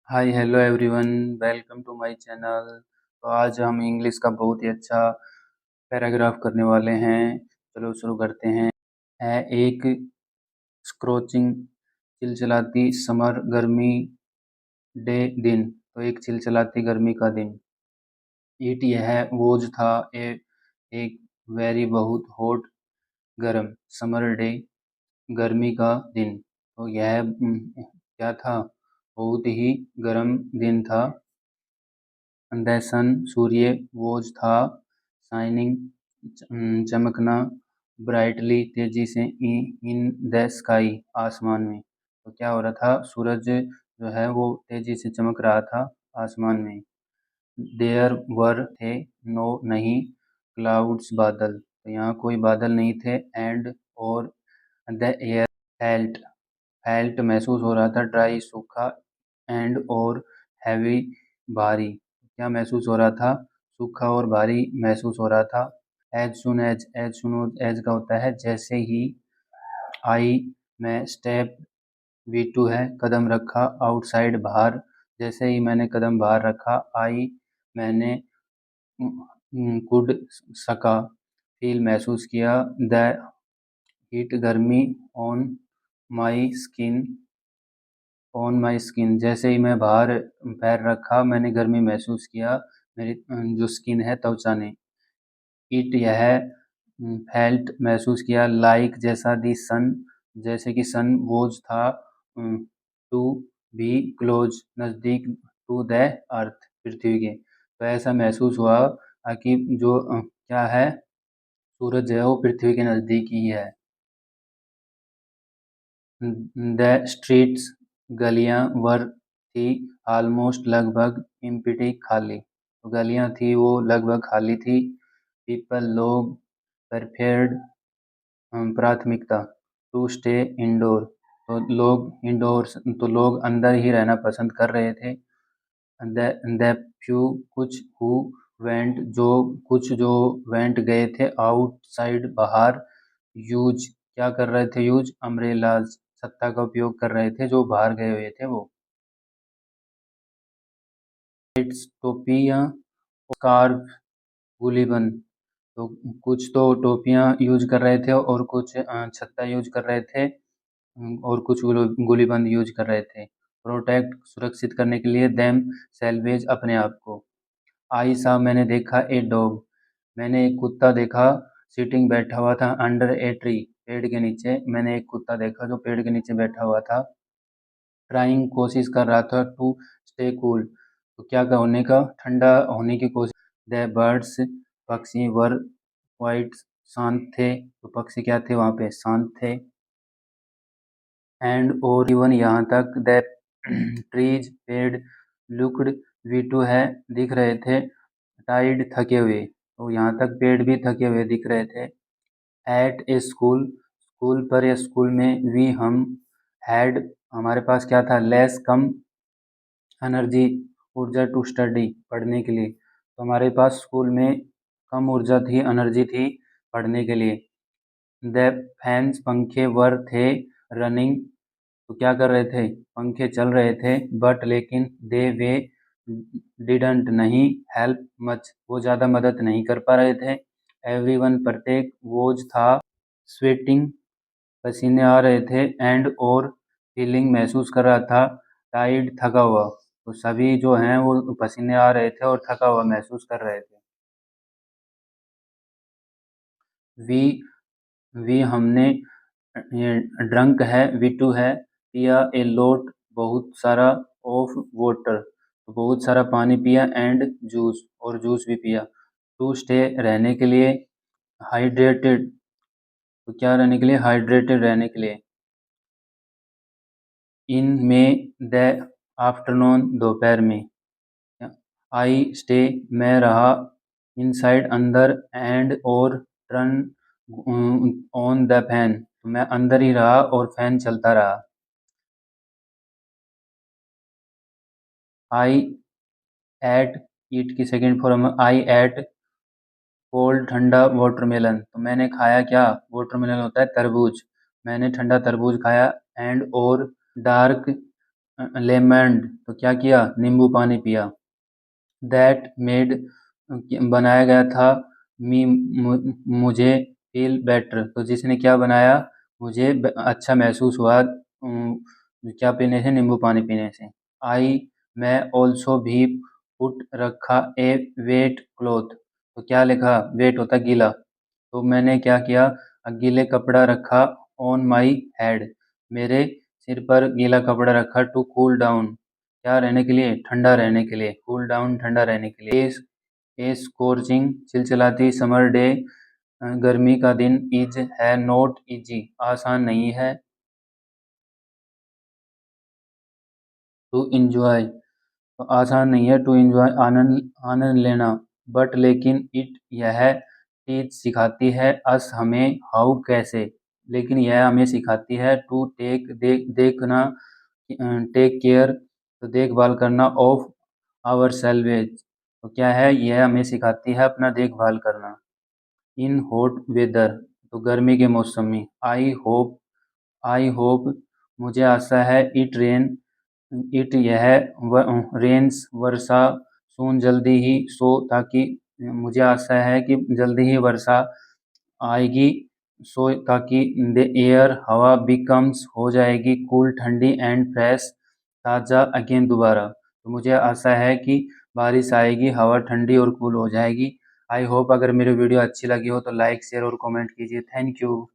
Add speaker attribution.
Speaker 1: Hi hello everyone, welcome to my channel. तो आज हम इंग्लिश का बहुत ही अच्छा पैराग्राफ करने वाले हैं। चलो शुरू करते हैं। है एक स्क्रोचिंग चिलचिलाती समर गर्मी डे दिन। तो एक चिलचिलाती गर्मी का दिन। इट यह वोज था एक वेरी बहुत हॉट गर्म समर डे गर्मी का दिन। तो यह क्या था? बहुत ही गर्म दिन था। द सन सूर्य वोज था शाइनिंग चमकना ब्राइटली तेजी से इन द स्काई आसमान में। तो क्या हो रहा था? सूरज जो है वो तेजी से चमक रहा था आसमान में। देयर वर थे नो नहीं क्लाउड्स बादल। तो यहाँ कोई बादल नहीं थे। एंड और द एयर फेल्ट फेल्ट महसूस हो रहा था ड्राई सूखा। एंड और हैवी भारी। क्या महसूस हो रहा था? सूखा और भारी महसूस हो रहा था। एज सुन एज का होता है जैसे ही। आई मैं स्टेप V2 है कदम रखा। आउटसाइड बाहर। जैसे ही मैंने कदम बाहर रखा। आई मैंने कुड सका फील महसूस किया द हीट गर्मी ऑन माई स्किन। जैसे ही मैं बाहर पैर रखा मैंने गर्मी महसूस किया मेरी जो स्किन है त्वचा ने। इट यह फेल्ट महसूस किया लाइक जैसा दी सन जैसे कि सन वोज था टू बी क्लोज नज़दीक टू द अर्थ पृथ्वी के। तो ऐसा महसूस हुआ कि जो क्या है सूरज है वो पृथ्वी के नज़दीक ही है। द स्ट्रीट्स गलियां वर थी ऑलमोस्ट लगभग एम्प्टी खाली। तो गलियां थी वो लगभग खाली थी। पीपल लोग प्रेफर्ड प्राथमिकता टू स्टे इंडोर। तो लोग इंडोर्स तो लोग अंदर ही रहना पसंद कर रहे थे। द फ्यू कुछ हु वेंट जो वेंट गए थे आउटसाइड बाहर। यूज क्या कर रहे थे? यूज अम्ब्रेलाज छत्ता का उपयोग कर रहे थे जो बाहर गए हुए थे वो। इट्स टोपियाँ स्कार्फ गुलीबन। तो कुछ तो टोपियाँ यूज कर रहे थे और कुछ छत्ता यूज कर रहे थे। और कुछ गोलीबंद यूज कर रहे थे। प्रोटेक्ट सुरक्षित करने के लिए। देम सेल्वेज अपने आप को। आई सा मैंने देखा ए डॉग। मैंने एक कुत्ता देखा सिटिंग बैठा हुआ था अंडर ए ट्री पेड़ के नीचे। मैंने एक कुत्ता देखा जो पेड़ के नीचे बैठा हुआ था। ट्राइंग कोशिश कर रहा था टू स्टे कूल। तो क्या होने का? ठंडा होने की कोशिश। द बर्ड्स पक्षी वर क्वाइट शांत थे। तो पक्षी क्या थे वहाँ पे? शांत थे। एंड और इवन यहाँ तक द ट्रीज पेड़ लुक्ड V2 है दिख रहे थे टाइड थके हुए। तो यहाँ तक पेड़ भी थके हुए दिख रहे थे। एट ए स्कूल स्कूल पर या स्कूल में वी हम हैड हमारे पास क्या था? लेस कम एनर्जी ऊर्जा टू स्टडी पढ़ने के लिए। तो हमारे पास स्कूल में कम ऊर्जा थी एनर्जी थी पढ़ने के लिए। द फैंस पंखे वर थे रनिंग। तो क्या कर रहे थे? पंखे चल रहे थे। बट लेकिन दे वे डिडंट नहीं हेल्प मच वो ज़्यादा मदद नहीं कर पा रहे थे। एवरीवन प्रत्येक वोज था स्वेटिंग पसीने आ रहे थे। एंड और फीलिंग महसूस कर रहा था टाइड थका हुआ। तो सभी जो हैं वो पसीने आ रहे थे और थका हुआ महसूस कर रहे थे। वी वी हमने ड्रंक है V2 है पिया ए लोट बहुत सारा ऑफ वाटर। तो बहुत सारा पानी पिया। एंड जूस और जूस भी पिया। टू स्टे रहने के लिए। हाइड्रेटेड तो क्या रहने के लिए? हाइड्रेटेड रहने के लिए। इन में द आफ्टरनून दोपहर में। आई स्टे मैं रहा इनसाइड अंदर। एंड और टर्न ऑन द फैन। मैं अंदर ही रहा और फैन चलता रहा। आई एट ईट की second form I eight cold ठंडा वाटरमेलन। तो मैंने खाया क्या? वाटरमेलन होता है तरबूज। मैंने ठंडा तरबूज खाया। एंड और डार्क लेमंड तो क्या किया, नींबू पानी पिया। दैट मेड बनाया गया था मी मुझे फील बेटर तो जिसने क्या बनाया, मुझे अच्छा महसूस हुआ क्या पीने से, नींबू पानी पीने से। आई मैं ऑल्सो भी पुट रखा ए वेट क्लॉथ तो क्या लिखा, वेट होता गीला, तो मैंने क्या किया, गीले कपड़ा रखा ऑन माई हेड मेरे सिर पर गीला कपड़ा रखा टू कूल डाउन क्या रहने के लिए, ठंडा रहने के लिए, कूल डाउन ठंडा रहने के लिए। ए स्कोर्चिंग चिलचिलाती समर डे गर्मी का दिन इज है नॉट इजी आसान नहीं है। टू इंजॉय तो आसान नहीं है, टू इंजॉय आनंद आनंद लेना, बट लेकिन इट यह टीच सिखाती है अस हमें हाउ कैसे, लेकिन यह हमें सिखाती है टू देखना टेक केयर तो देखभाल करना ऑफ आवर सेल्वेज तो क्या है, यह हमें सिखाती है अपना देखभाल करना। इन हॉट वेदर तो गर्मी के मौसम में। आई होप मुझे आशा है, इट यह रेन्स वर्षा सून जल्दी ही सो ताकि मुझे आशा है कि जल्दी ही वर्षा आएगी, सो ताकि द एयर हवा बिकम्स हो जाएगी कूल ठंडी एंड फ्रेश ताज़ा अगेन दोबारा, तो मुझे आशा है कि बारिश आएगी, हवा ठंडी और कूल हो जाएगी। आई होप अगर मेरी वीडियो अच्छी लगी हो तो लाइक शेयर और कमेंट कीजिए। Thank you.